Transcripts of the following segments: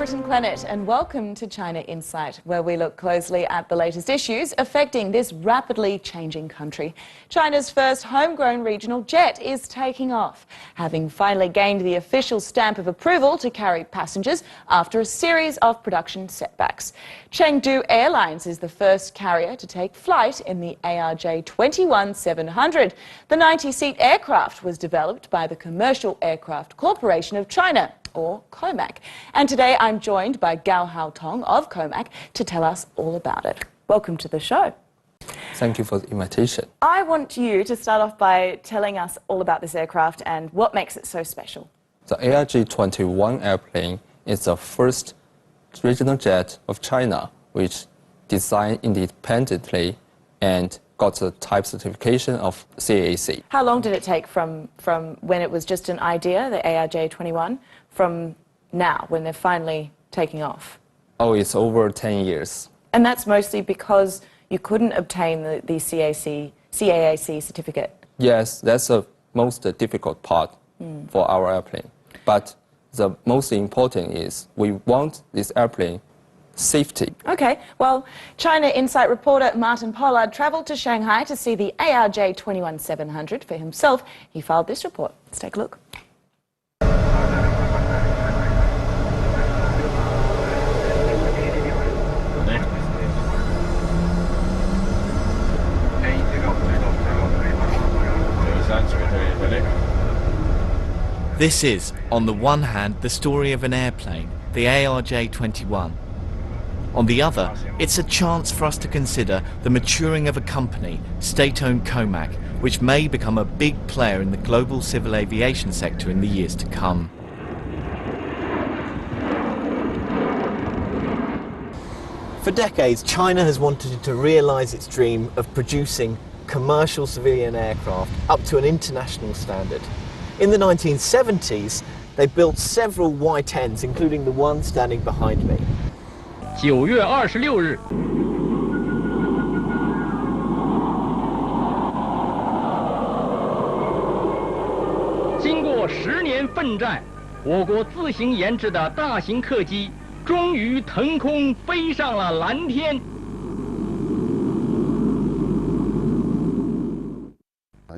Britain Planet, and welcome to China Insight, where we look closely at the latest issues affecting this rapidly changing country. China's first homegrown regional jet is taking off, having finally gained the official stamp of approval to carry passengers after a series of production setbacks. Chengdu Airlines is the first carrier to take flight in the ARJ21-700. The 90-seat aircraft was developed by the Commercial Aircraft Corporation of China, or COMAC. And today I'm joined by Gao Haotong of COMAC to tell us all about it. Welcome to the show. Thank you for the invitation. I want you to start off by telling us all about this aircraft and what makes it so special. The ARJ21 airplane is the first regional jet of China which designed independently and got the type certification of CAAC. How long did it take from when it was just an idea, the ARJ21, from now, when they're finally taking off? Oh, it's over 10 years. And that's mostly because you couldn't obtain the CAAC certificate? Yes, that's the most difficult part for our airplane. But the most important is we want this airplane safety. Okay, well, China Insight reporter Martin Pollard travelled to Shanghai to see the ARJ21-700 for himself. He filed this report. Let's take a look. This is, on the one hand, the story of an airplane, the ARJ21. On the other, it's a chance for us to consider the maturing of a company, state-owned COMAC, which may become a big player in the global civil aviation sector in the years to come. For decades, China has wanted to realise its dream of producing commercial civilian aircraft up to an international standard. In the 1970s, they built several Y-10s, including the one standing behind me. 9月26日，经过10年奋战，我国自行研制的大型客机终于腾空飞上了蓝天。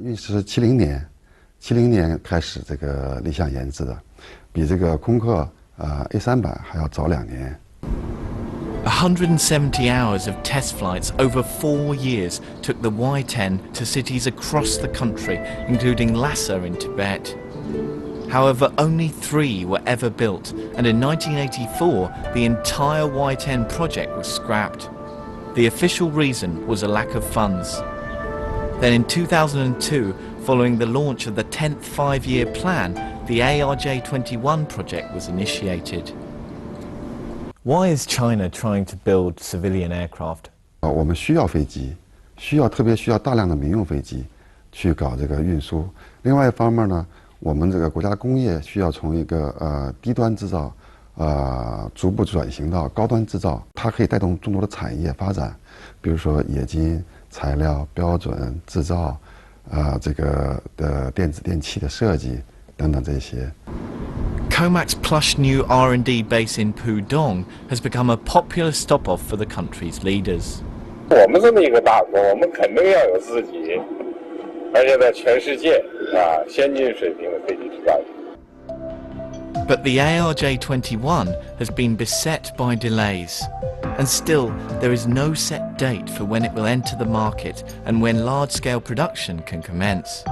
运是70年开始这个立项研制的，比这个空客A300还要早2年。 170 hours of test flights over 4 years took the Y-10 to cities across the country, including Lhasa in Tibet. However, only 3 were ever built, and in 1984, the entire Y-10 project was scrapped. The official reason was a lack of funds. Then in 2002, following the launch of the 10th five-year plan, the ARJ21 project was initiated. Why is China trying to build civilian aircraft? 我们需要飞机，特别需要大量的民用飞机去搞这个运输。另外一方面呢，我们这个国家工业需要从一个低端制造逐步转型到高端制造，它可以带动众多的产业发展，比如说冶金、材料、标准制造，这个的电子电器的设计等等这些。 COMAC's plush new R&D base in Pudong has become a popular stop-off for the country's leaders. 我们这么一个大国，我们肯定要有自己，而且在全世界先进水平的飞机制造业。 But the ARJ21 has been beset by delays, and still there is no set date for when it will enter the market and when large-scale production can commence.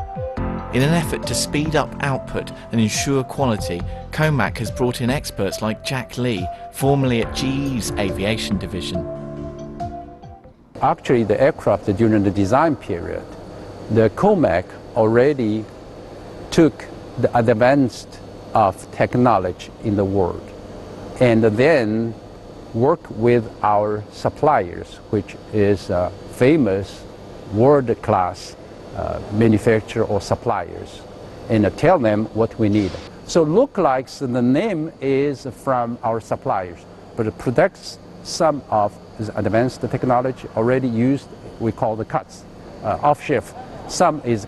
In an effort to speed up output and ensure quality, COMAC has brought in experts like Jack Lee, formerly at GE's aviation division. Actually, the aircraft during the design period, the COMAC already took the advanced of technology in the world and then work with our suppliers, which is famous world-class manufacturer or suppliers, and tell them what we need. So look like the name is from our suppliers, but it protects some of the advanced technology already used. We call the cuts off shift. Some is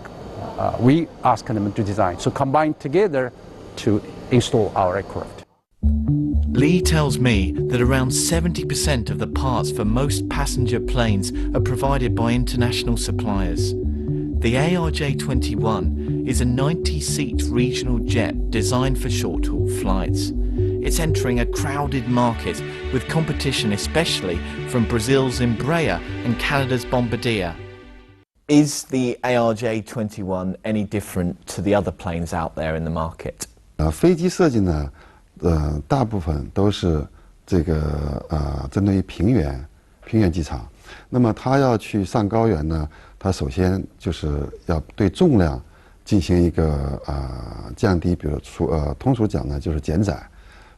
we ask them to design. So combine together to install our aircraft. Lee tells me that around 70% of the parts for most passenger planes are provided by international suppliers. The ARJ21 is a 90-seat regional jet designed for short-haul flights. It's entering a crowded market with competition especially from Brazil's Embraer and Canada's Bombardier. Is the ARJ21 any different to the other planes out there in the market? 飞机设计呢，大部分都是这个针对于平原机场。那么它要去上高原呢，它首先就是要对重量进行一个降低，比如通俗讲呢就是减载。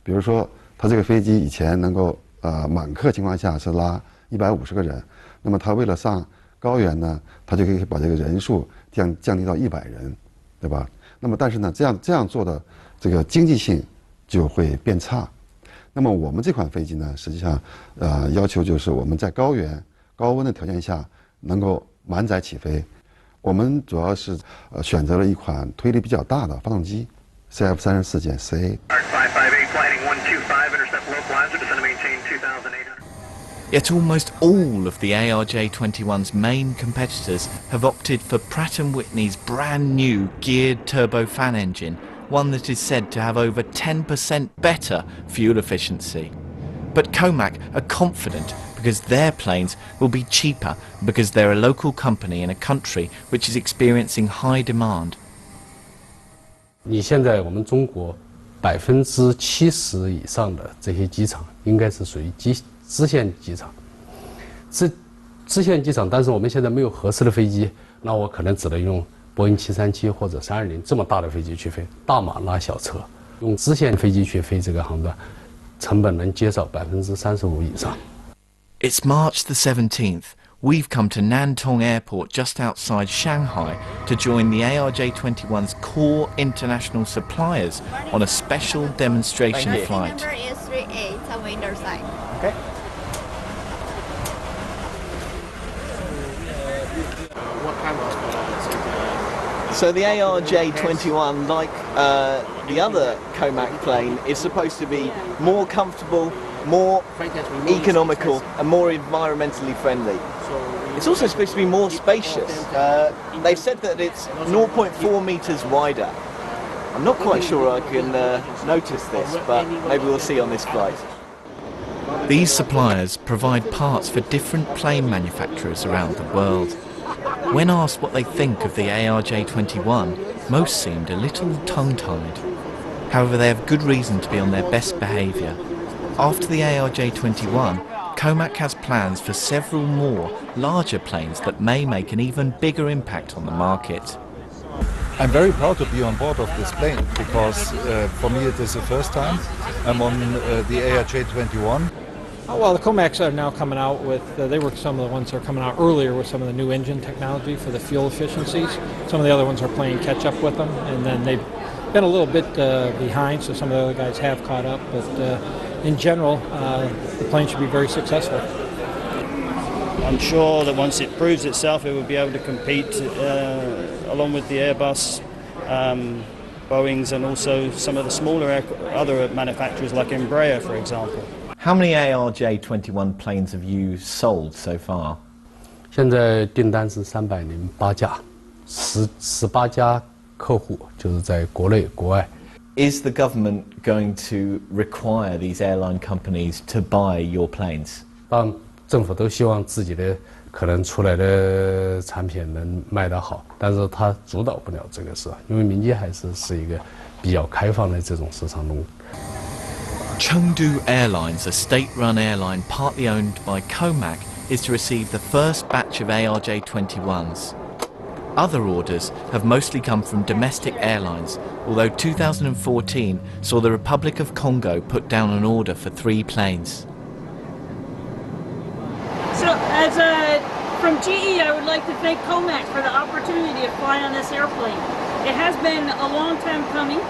比如说它这个飞机以前能够满客情况下是拉150个人，那么它为了上高原呢，它就可以把这个人数降低到100人，对吧？那么但是呢，这样做的这个经济性就会变差。那么我们这款飞机呢，实际上要求就是我们在高原高温的条件下能够满载起飞。我们主要是选择了一款推力比较大的发动机 CF34-CA。Yet almost all of the ARJ21's main competitors have opted for Pratt & Whitney's brand new geared turbofan engine, one that is said to have over 10% better fuel efficiency. But Comac are confident because their planes will be cheaper because they're a local company in a country which is experiencing high demand. 你现在我们中国70%以上的这些机场应该是属于支线机场，支线机场，但是我们现在没有合适的飞机，那我可能只能用波音737或者320这么大的飞机去飞，大马拉小车，用支线飞机去飞这个航段，成本能减少35%以上。It's March the 17th. We've come to Nantong Airport just outside Shanghai to join the ARJ21's core international suppliers on a special demonstration flight. Number is 38, it's on window side. Okay. So the ARJ21, like the other Comac plane, is supposed to be more comfortable, more economical and more environmentally friendly. It's also supposed to be more spacious. They've said that it's 0.4 meters wider. I'm not quite sure I can notice this, but maybe we'll see on this flight. These suppliers provide parts for different plane manufacturers around the world. When asked what they think of the ARJ21, most seemed a little tongue-tied. However, they have good reason to be on their best behaviour. After the ARJ21, Comac has plans for several more larger planes that may make an even bigger impact on the market. I'm very proud to be on board of this plane because for me it is the first time I'm on the ARJ21. Well, the Comacs are now coming out with, they were some of the ones that are coming out earlier with some of the new engine technology for the fuel efficiencies. Some of the other ones are playing catch up with them, and then they've been a little bit behind, so some of the other guys have caught up. But in general, the plane should be very successful. I'm sure that once it proves itself, it will be able to compete along with the Airbus, Boeings, and also some of the smaller other manufacturers like Embraer, for example. How many ARJ21 planes have you sold so far? 现在订单是308架，18家客户就是在国内国外。Is the government going to require these airline companies to buy your planes? 当然，政府都希望自己的可能出来的产品能卖得好，但是它主导不了这个事，因为民间还是一个比较开放的这种市场中。Chengdu Airlines, a state-run airline partly owned by Comac, is to receive the first batch of ARJ21s. Other orders have mostly come from domestic airlines, although 2014 saw the Republic of Congo put down an order for 3 planes. So, from GE, I would like to thank Comac for the opportunity to fly on this airplane. It has been a long time coming,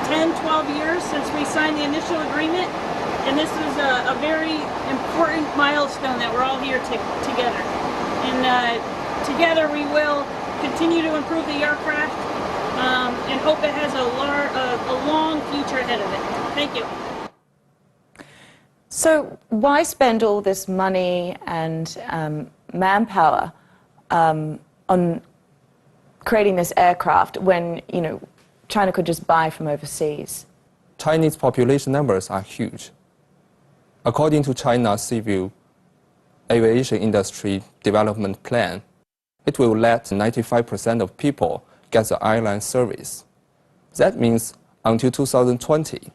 10, 12 years since we signed the initial agreement, and this is a very important milestone that we're all here together. And together we will continue to improve the aircraft and hope it has a long future ahead of it. Thank you. So why spend all this money and manpower on creating this aircraft when, you know, China could just buy from overseas? Chinese population numbers are huge. According to China's civil aviation industry development plan, it will let 95% of people get the airline service. That means until 2020,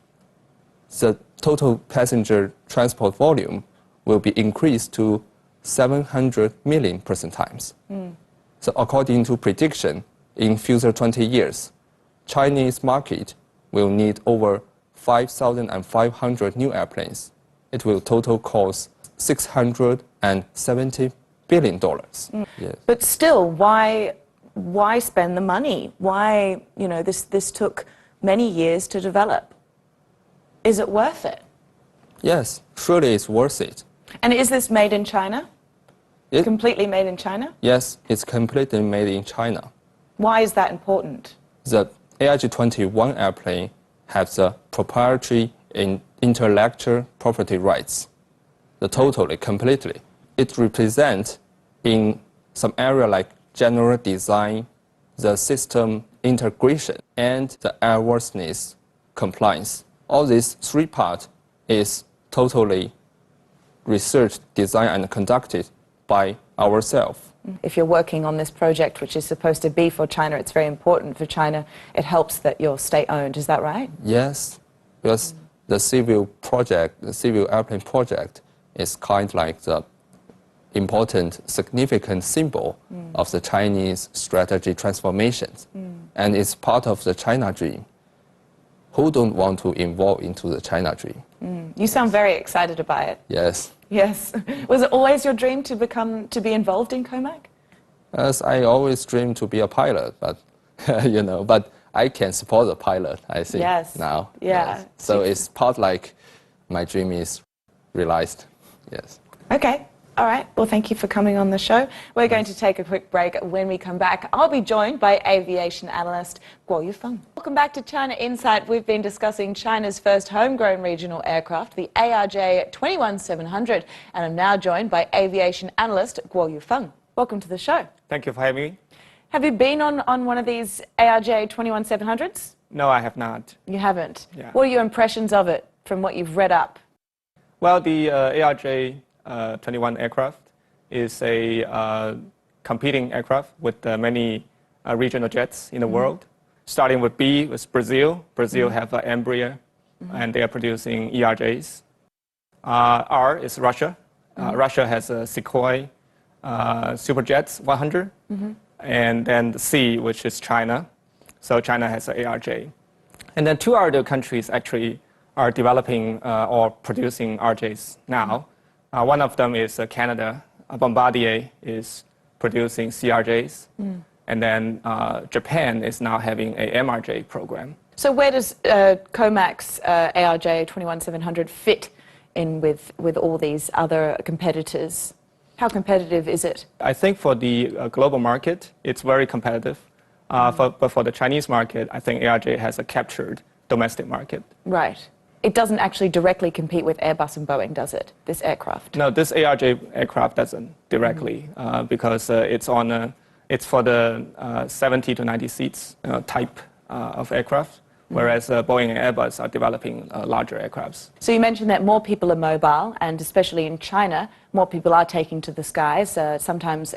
the total passenger transport volume will be increased to 700 million person times. So according to prediction, in future 20 years, Chinese market will need over 5,500 new airplanes. It will total cost $670 billion. Yes. But still, why spend the money? Why, you know, this took many years to develop. Is it worth it? Yes, surely it's worth it. And is this made in China? Completely made in China? Yes, it's completely made in China. Why is that important? The ARJ21 airplane has the proprietary intellectual property rights. Totally, completely. It represents in some area like general design, the system integration, and the airworthiness compliance. All these three parts is totally researched, designed, and conducted by ourselves. If you're working on this project, which is supposed to be for China, it's very important for China. It helps that you're state-owned. Is that right? Yes, because the civil project, the civil airplane project, is kind of like the important, significant symbol of the Chinese strategy transformations. And it's part of the China dream. Who don't want to involve into the China dream? You sound very excited about it. Yes. Yes. Was it always your dream to be involved in COMAC? As I always dreamed to be a pilot, but you know, but I can support a pilot, I think. Yes. Now. Yeah. Yes. So it's part like my dream is realized. Yes. Okay. All right. Well, thank you for coming on the show. We're going to take a quick break. When we come back, I'll be joined by aviation analyst Guo Yufeng. Welcome back to China Insight. We've been discussing China's first homegrown regional aircraft, the ARJ21700, and I'm now joined by aviation analyst Guo Yufeng. Welcome to the show. Thank you for having me. Have you been on one of these ARJ21700s? No, I have not. You haven't? Yeah. What are your impressions of it from what you've read up? Well, the ARJ21 aircraft is a competing aircraft with many regional jets in the world. Starting with B was Brazil. Brazil have Embraer, and they are producing ERJs. R is Russia. Russia has a Sukhoi Superjets 100. And then the C, which is China. So China has an ARJ. And then two other countries actually are developing or producing RJs now. One of them is Canada. Bombardier is producing CRJs. And then Japan is now having a MRJ program. So where does COMAC's ARJ21700 fit in with all these other competitors? How competitive is it? I think for the global market, it's very competitive. But for the Chinese market, I think ARJ has a captured domestic market. Right. It doesn't actually directly compete with Airbus and Boeing, does it, this aircraft? No, this ARJ aircraft doesn't directly because it's for the 70 to 90 seats type of aircraft, whereas Boeing and Airbus are developing larger aircrafts. So you mentioned that more people are mobile, and especially in China, more people are taking to the skies. Sometimes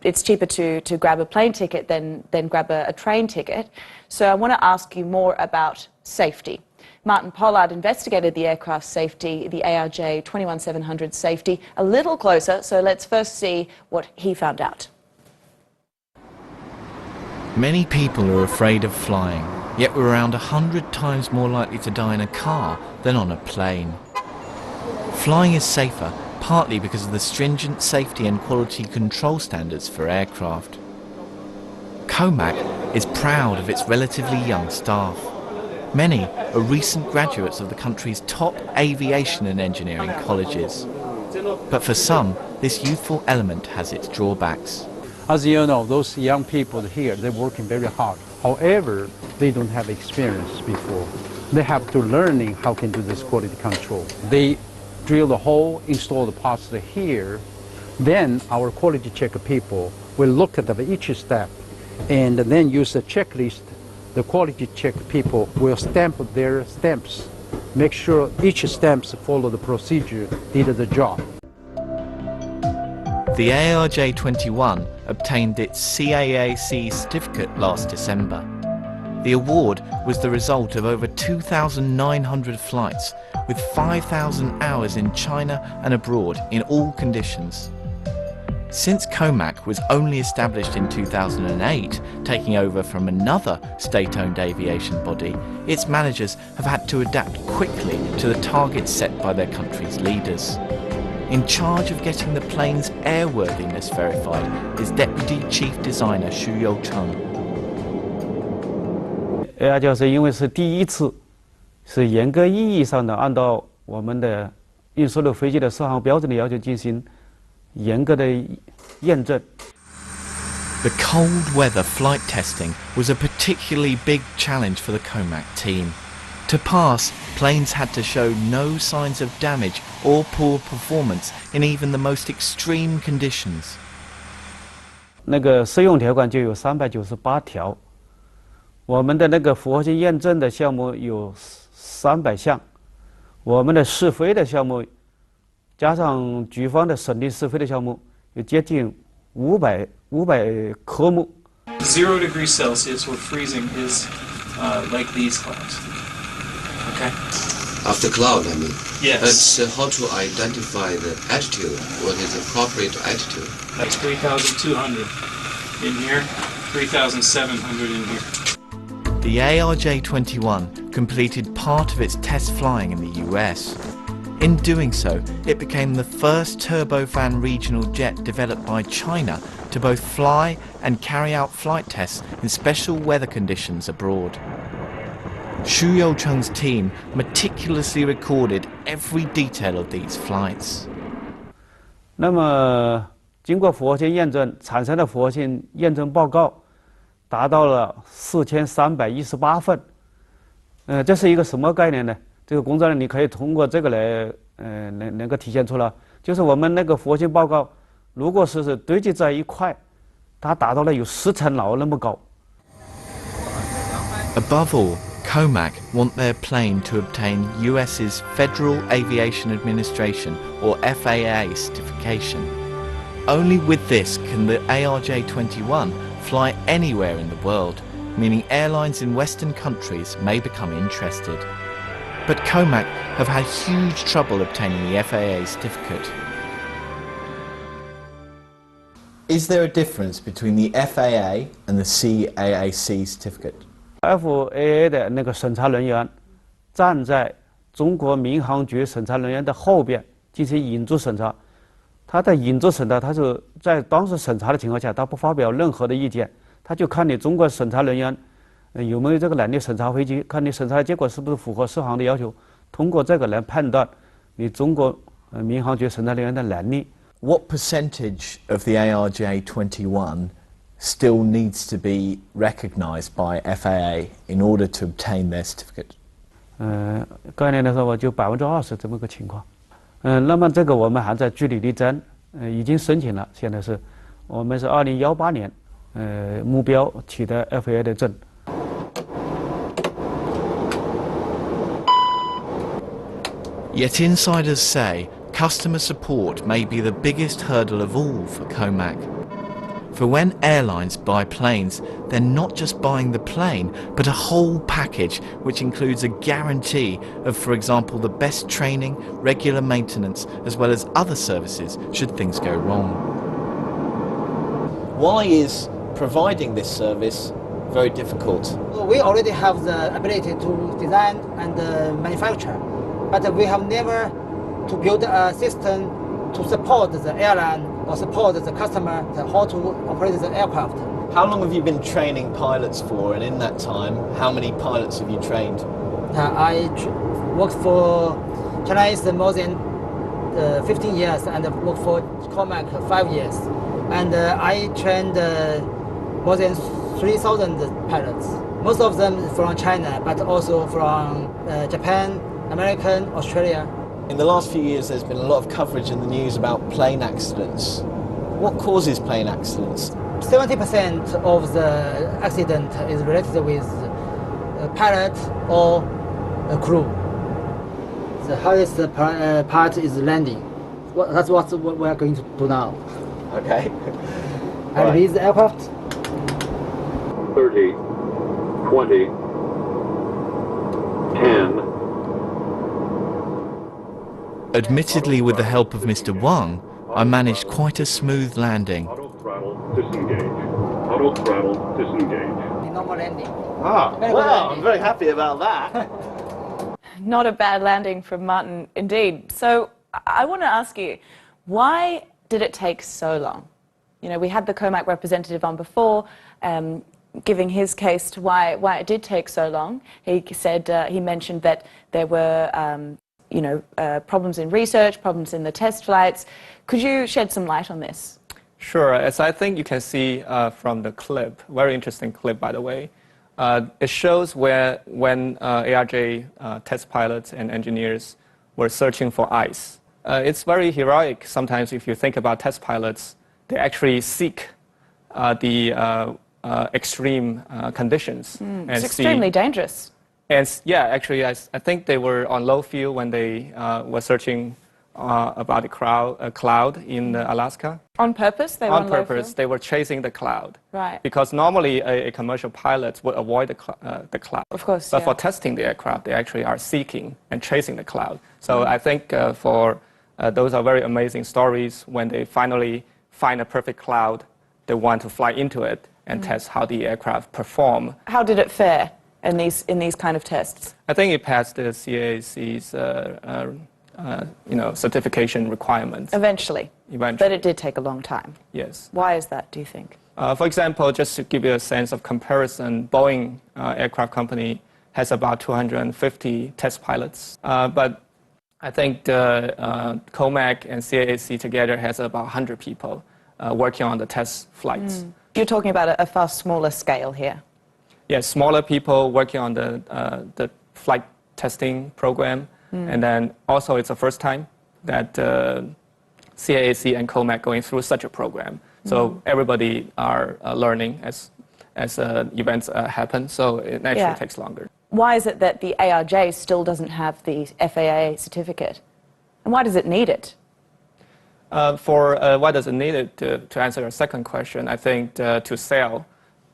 it's cheaper to grab a plane ticket than grab a train ticket. So I want to ask you more about safety. Martin Pollard investigated the aircraft safety, the ARJ21700 safety, a little closer, so let's first see what he found out. Many people are afraid of flying, yet we're around 100 times more likely to die in a car than on a plane. Flying is safer, partly because of the stringent safety and quality control standards for aircraft. COMAC is proud of its relatively young staff. Many are recent graduates of the country's top aviation and engineering colleges. But for some, this youthful element has its drawbacks. As you know, those young people here, they're working very hard. However, they don't have experience before. they have to learning how can do this quality control. They drill the hole, install the parts here. Then our quality check people will look at each step and then use the checklist. The quality check people will stamp their stamps, make sure each stamps follow the procedure, did the job. The ARJ21 obtained its CAAC certificate last December. The award was the result of over 2,900 flights with 5,000 hours in China and abroad in all conditions. Since COMAC was only established in 2008, taking over from another state-owned aviation body, its managers have had to adapt quickly to the targets set by their country's leaders. In charge of getting the plane's airworthiness verified is Deputy Chief Designer Xu Youcheng. Air 是因为是第一次，是严格意义上的按照我们的运输的飞机的适航标准的要求进行严格的验证。The cold weather flight testing was a particularly big challenge for the COMAC team. To pass, planes had to show no signs of damage or poor performance in even the most extreme conditions. 那个适用条款就有398条，我们的那个符合性验证的项目有300项，我们的试飞的项目加上局方的审定试飞的项目有接近500科目。 0 degrees Celsius where freezing is like these clouds. Okay. After cloud, I mean. Yes. That's how to identify the attitude. What is the appropriate attitude? That's 3,200 in here, 3,700 in here. The ARJ21 completed part of its test flying in the US. In doing so, it became the first turbofan regional jet developed by China to both fly and carry out flight tests in special weather conditions abroad. Xu Youcheng's team meticulously recorded every detail of ththese flights. 那么，经过符合性验证产生的符合性验证报告达到了4318份。这是一个什么概念呢？这个工作呢，你可以通过这个来，能够体现出来，就是我们那个符合性报告，如果是堆积在一块，它达到了有10层楼那么高。Above all, COMAC want their plane to obtain US's Federal Aviation Administration or FAA certification. Only with this can the ARJ21 fly anywhere in the world, meaning airlines in Western countries may become interested. But COMAC have had huge trouble obtaining the FAA certificate. Is there a difference between the FAA and the CAAC certificate? FAA 的那个审查人员站在中国民航局审查人员的后边进行引注审查。他的引注审查，他是在当时审查的情况下，他不发表任何的意见，他就看你中国审查人员有没有这个能力审查飞机，看你审查的结果是不是符合适航的要求，通过这个来判断你中国民航局审查人员的能力。What percentage of the ARJ21 still needs to be recognised by FAA in order to obtain their certificate? 概念来说，我就20%这么个情况。那么这个我们还在据理力争，已经申请了，现在是我们是2018年，目标取得 FAA 的证。Yet insiders say customer support may be the biggest hurdle of all for COMAC. For when airlines buy planes, they're not just buying the plane, but a whole package which includes a guarantee of, for example, the best training, regular maintenance, as well as other services should things go wrong. Why is providing this service very difficult? We already have the ability to design and manufacture, but we have never to build a system to support the airline or support the customer how to operate the aircraft. How long have you been training pilots for, and in that time, how many pilots have you trained? I worked for Chinese more than 15 years and worked for COMAC 5 years. And I trained more than 3,000 pilots Most of them from China, but also from Japan, American, Australia. In the last few years, there's been a lot of coverage in the news about plane accidents. What causes plane accidents? 70% of the accident is related with a pilot or a crew. The hardest part is landing. That's what we are going to do now. Okay. And release the aircraft. 30, 20, 10. Admittedly, with the help of Mr. Wang, I managed quite a smooth landing. Auto throttle disengage. Auto throttle disengage. Normal landing. Ah, well, I'm very happy about that. Not a bad landing from Martin, indeed. So I want to ask you, why did it take so long? You know, we had the COMAC representative on before, giving his case to why it did take so long. He said, he mentioned that there were, problems in research, problems in the test flights. Could you shed some light on this? Sure. As I think you can see from the clip, very interesting clip, by the way, it shows when ARJ test pilots and engineers were searching for ice. It's very heroic sometimes if you think about test pilots. They actually seek the extreme conditions. And it's extremely dangerous. And yeah, actually, I think they were on low fuel when they were searching about a cloud in Alaska. On purpose? They were on purpose, they were chasing the cloud. Right. Because normally a commercial pilot would avoid the cloud. Of course, But for testing the aircraft, they actually are seeking and chasing the cloud. So I think those are very amazing stories. When they finally find a perfect cloud, they want to fly into it and test how the aircraft perform. How did it fare in these kind of tests? I think it passed the CAAC's certification requirements. Eventually. Eventually. But it did take a long time. Yes. Why is that, do you think? For example, just to give you a sense of comparison, Boeing aircraft company has about 250 test pilots. But I think the COMAC and CAAC together has about 100 people working on the test flights. You're talking about a far smaller scale here. Yes, smaller people working on the flight testing program. And then also it's the first time that CAAC and COMAC going through such a program. So everybody are learning as events happen, so it naturally takes longer. Why is it that the ARJ still doesn't have the FAA certificate? And why does it need it? Why does it need it? To answer your second question, I think to sell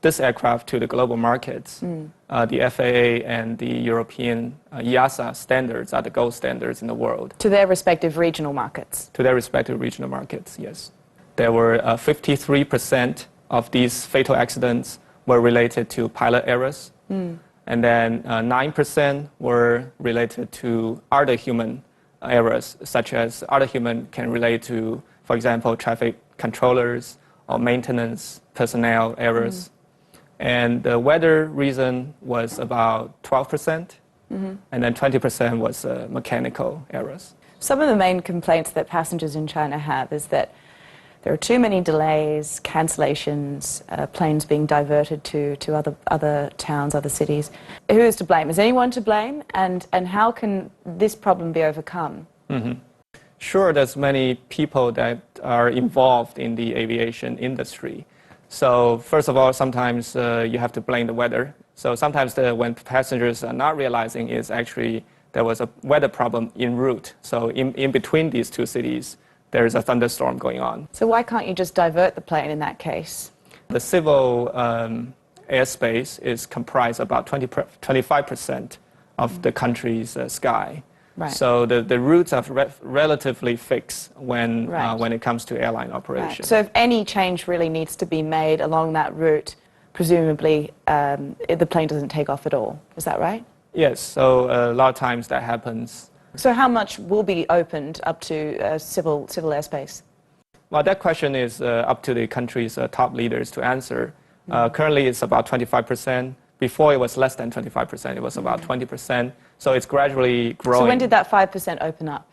this aircraft to the global markets, the FAA and the European EASA standards are the gold standards in the world. To their respective regional markets? To their respective regional markets, yes. There were 53% of these fatal accidents were related to pilot errors. And then 9% were related to other human errors, such as other human can relate to, for example, traffic controllers or maintenance personnel errors. And the weather reason was about 12%, and then 20% was mechanical errors. Some of the main complaints that passengers in China have is that there are too many delays, cancellations, planes being diverted to other towns, other cities. Who is to blame? Is anyone to blame? And how can this problem be overcome? Sure, there's many people that are involved in the aviation industry. So first of all, sometimes you have to blame the weather. So sometimes when passengers are not realizing is actually there was a weather problem en route. So in between these two cities, there is a thunderstorm going on. So why can't you just divert the plane in that case? The civil airspace is comprised about 25% of the country's sky. Right. So the routes are relatively fixed when it comes to airline operation. Right. So if any change really needs to be made along that route, presumably the plane doesn't take off at all. Is that right? Yes. So a lot of times that happens. So how much will be opened up to civil airspace? Well, that question is up to the country's top leaders to answer. Currently, it's about 25%. Before, it was less than 25%. It was about 20%. So it's gradually growing. So when did that 5% open up?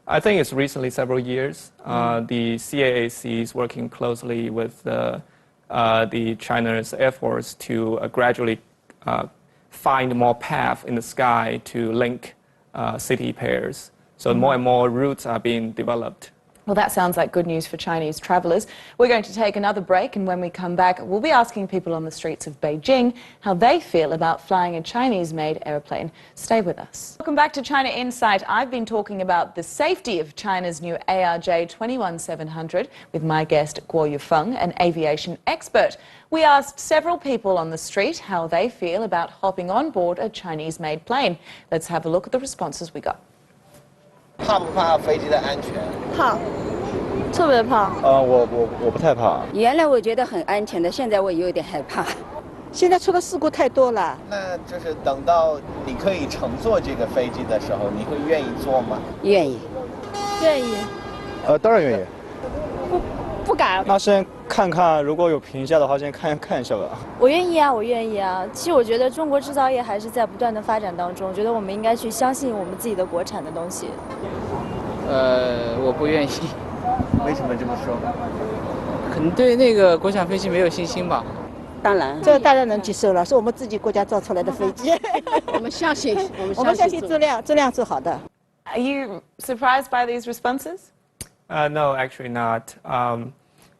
I think it's recently, several years. The CAAC is working closely with the China's Air Force to gradually find more paths in the sky to link city pairs. So more and more routes are being developed. Well, that sounds like good news for Chinese travellers. We're going to take another break, and when we come back, we'll be asking people on the streets of Beijing how they feel about flying a Chinese-made airplane. Stay with us. Welcome back to China Insight. I've been talking about the safety of China's new ARJ 21700 with my guest Guo Yufeng, an aviation expert. We asked several people on the street how they feel about hopping on board a Chinese-made plane. Let's have a look at the responses we got. 怕不怕飞机的安全？怕，特别怕。我不太怕。原来我觉得很安全的，现在我有点害怕。现在出的事故太多了。那就是等到你可以乘坐这个飞机的时候，你会愿意坐吗？愿意。愿意。当然愿意。不敢。那先看看，如果有评价的话，先看一下吧。我愿意啊，我愿意啊。其实我觉得中国制造业还是在不断的发展当中，我觉得我们应该去相信我们自己的国产的东西。我不愿意。为什么这么说？可能对那个国产飞机没有信心吧。当然，这个大家能接受了，是我们自己国家造出来的飞机。我们相信，我们相信质量是好的。Are you surprised by these responses? No, actually not.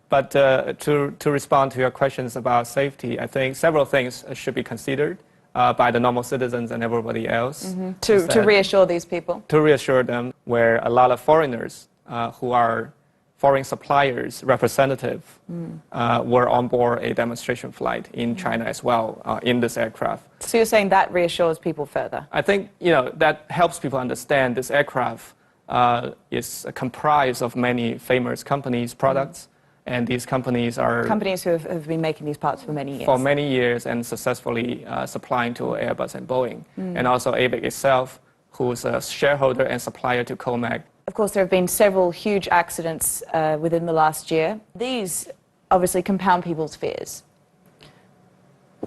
But to respond to your questions about safety, I think several things should be considered by the normal citizens and everybody else. To reassure these people? To reassure them, where a lot of foreigners who are foreign suppliers representative were on board a demonstration flight in China as well in this aircraft. So you're saying that reassures people further? I think that helps people understand this aircraft is comprised of many famous companies' products. And these companies are... Companies who have been making these parts for many years. For many years and successfully supplying to Airbus and Boeing. And also AVIC itself, who's a shareholder and supplier to COMAC. Of course, there have been several huge accidents within the last year. These obviously compound people's fears.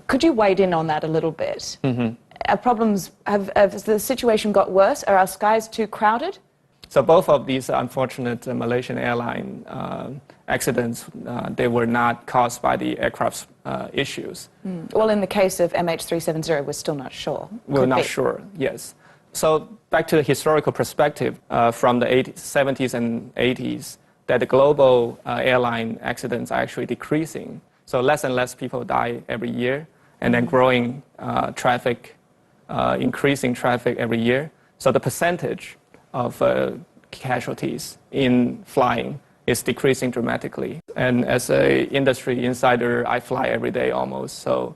Could you weigh in on that a little bit? Has the situation got worse? Are our skies too crowded? So both of these unfortunate Malaysian airline accidents, they were not caused by the aircraft's issues. Well, in the case of MH370, we're still not sure. We're not sure, yes. So back to the historical perspective from the 70s and 80s, that the global airline accidents are actually decreasing. So less and less people die every year, and then growing traffic, increasing traffic every year. So the percentage of casualties in flying is decreasing dramatically. And as an industry insider, I fly every day almost. So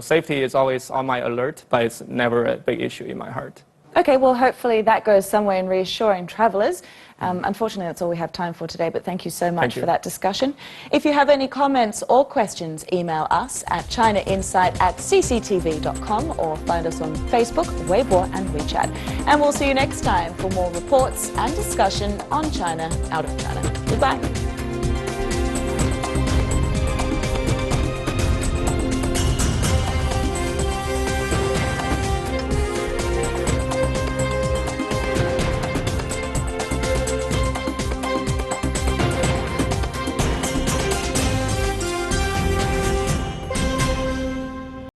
safety is always on my alert, but it's never a big issue in my heart. Okay, well, hopefully that goes some way in reassuring travellers. Unfortunately, that's all we have time for today, but thank you so much for that discussion. If you have any comments or questions, email us at chinainsight@cctv.com or find us on Facebook, Weibo and WeChat. And we'll see you next time for more reports and discussion on China out of China. Goodbye.